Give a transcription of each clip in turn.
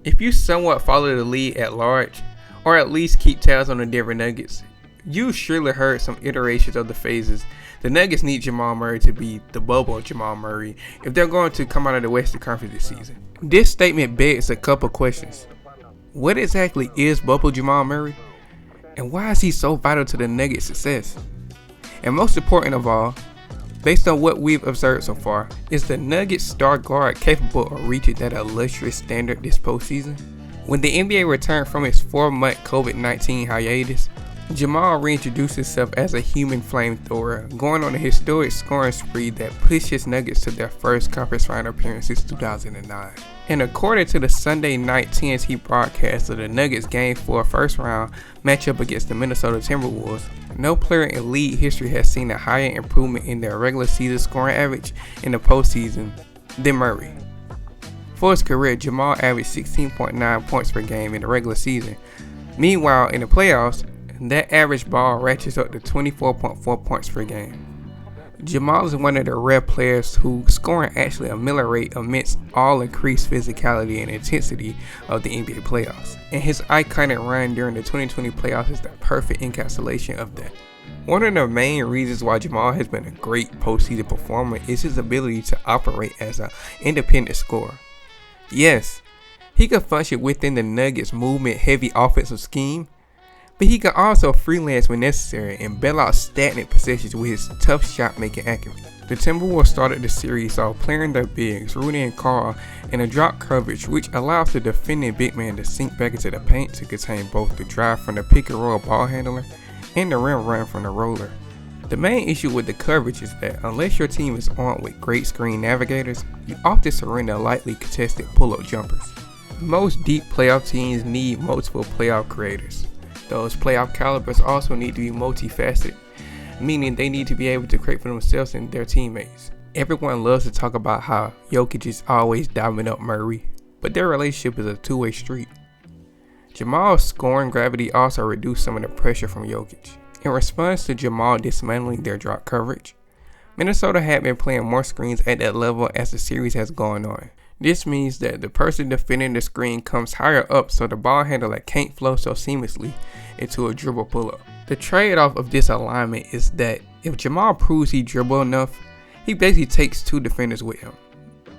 If you somewhat follow the league at large, or at least keep tabs on the Denver Nuggets, you surely heard some iterations of the phases. The Nuggets need Jamal Murray to be the bubble of Jamal Murray if they're going to come out of the Western Conference this season. This statement begs a couple questions. What exactly is bubble Jamal Murray? And why is he so vital to the Nuggets' success? And most important of all, based on what we've observed so far, is the Nuggets star guard capable of reaching that illustrious standard this postseason? When the NBA returned from its 4-month COVID-19 hiatus, Jamal reintroduced himself as a human flamethrower, going on a historic scoring spree that pushed his Nuggets to their first conference final appearance since 2009. And according to the Sunday night TNT broadcast of the Nuggets Game 4 first round matchup against the Minnesota Timberwolves, no player in league history has seen a higher improvement in their regular season scoring average in the postseason than Murray. For his career, Jamal averaged 16.9 points per game in the regular season. Meanwhile, in the playoffs, that average ball ratchets up to 24.4 points per game. Jamal is one of the rare players whose scoring actually ameliorates amidst all increased physicality and intensity of the NBA playoffs, and his iconic run during the 2020 playoffs is the perfect encapsulation of that. One of the main reasons why Jamal has been a great postseason performer is his ability to operate as an independent scorer. Yes, he can function within the Nuggets' movement-heavy offensive scheme, but he can also freelance when necessary and bail out stagnant possessions with his tough shot-making acumen. The Timberwolves started the series off playing their bigs, Rudy and Carl, in a drop coverage which allows the defending big man to sink back into the paint to contain both the drive from the pick-and-roll ball handler and the rim run from the roller. The main issue with the coverage is that unless your team is armed with great screen navigators, you often surrender lightly contested pull-up jumpers. Most deep playoff teams need multiple playoff creators. Those playoff calibers also need to be multifaceted, meaning they need to be able to create for themselves and their teammates. Everyone loves to talk about how Jokic is always diving up Murray, but their relationship is a two-way street. Jamal's scoring gravity also reduced some of the pressure from Jokic. In response to Jamal dismantling their drop coverage, Minnesota had been playing more screens at that level as the series has gone on. This means that the person defending the screen comes higher up so the ball handler can't flow so seamlessly into a dribble pull-up. The trade-off of this alignment is that if Jamal proves he dribble enough, he basically takes two defenders with him,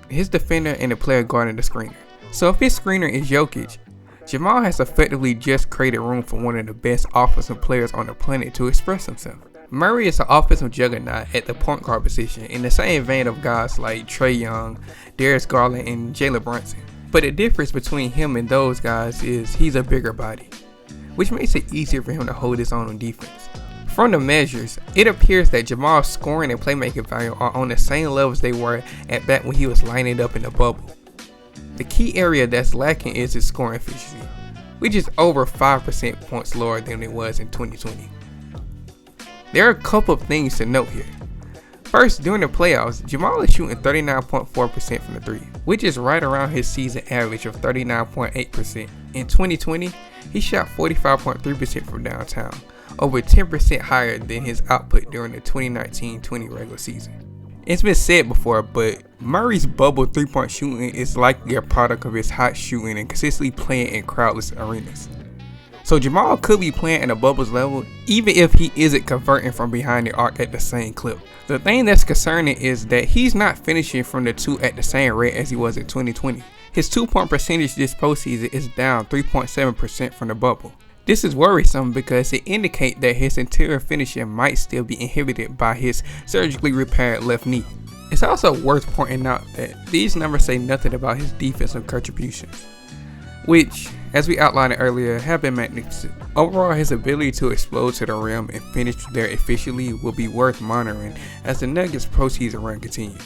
his defender and the player guarding the screener. So if his screener is Jokic, Jamal has effectively just created room for one of the best offensive players on the planet to express himself. Murray is an offensive juggernaut at the point guard position in the same vein of guys like Trae Young, Darius Garland, and Jalen Brunson. But the difference between him and those guys is he's a bigger body, which makes it easier for him to hold his own on defense. From the measures, it appears that Jamal's scoring and playmaking value are on the same levels they were at back when he was lining up in the bubble. The key area that's lacking is his scoring efficiency, which is over 5% points lower than it was in 2020. There are a couple of things to note here. First, during the playoffs, Jamal is shooting 39.4% from the three, which is right around his season average of 39.8%. In 2020, he shot 45.3% from downtown, over 10% higher than his output during the 2019-20 regular season. It's been said before, but Murray's bubble three-point shooting is likely a product of his hot shooting and consistently playing in crowdless arenas. So Jamal could be playing at a bubbles level even if he isn't converting from behind the arc at the same clip. The thing that's concerning is that he's not finishing from the two at the same rate as he was in 2020. His 2-point percentage this postseason is down 3.7% from the bubble. This is worrisome because it indicates that his interior finishing might still be inhibited by his surgically repaired left knee. It's also worth pointing out that these numbers say nothing about his defensive contributions, which, as we outlined earlier, have been magnificent. Overall, his ability to explode to the rim and finish there efficiently will be worth monitoring as the Nuggets' postseason run continues.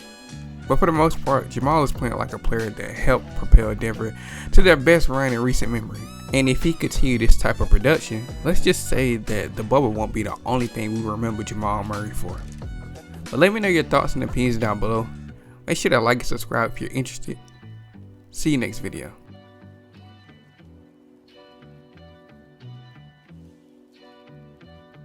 But for the most part, Jamal is playing like a player that helped propel Denver to their best run in recent memory. And if he continues this type of production, let's just say that the bubble won't be the only thing we remember Jamal Murray for. But let me know your thoughts and opinions down below. Make sure to like and subscribe if you're interested. See you next video.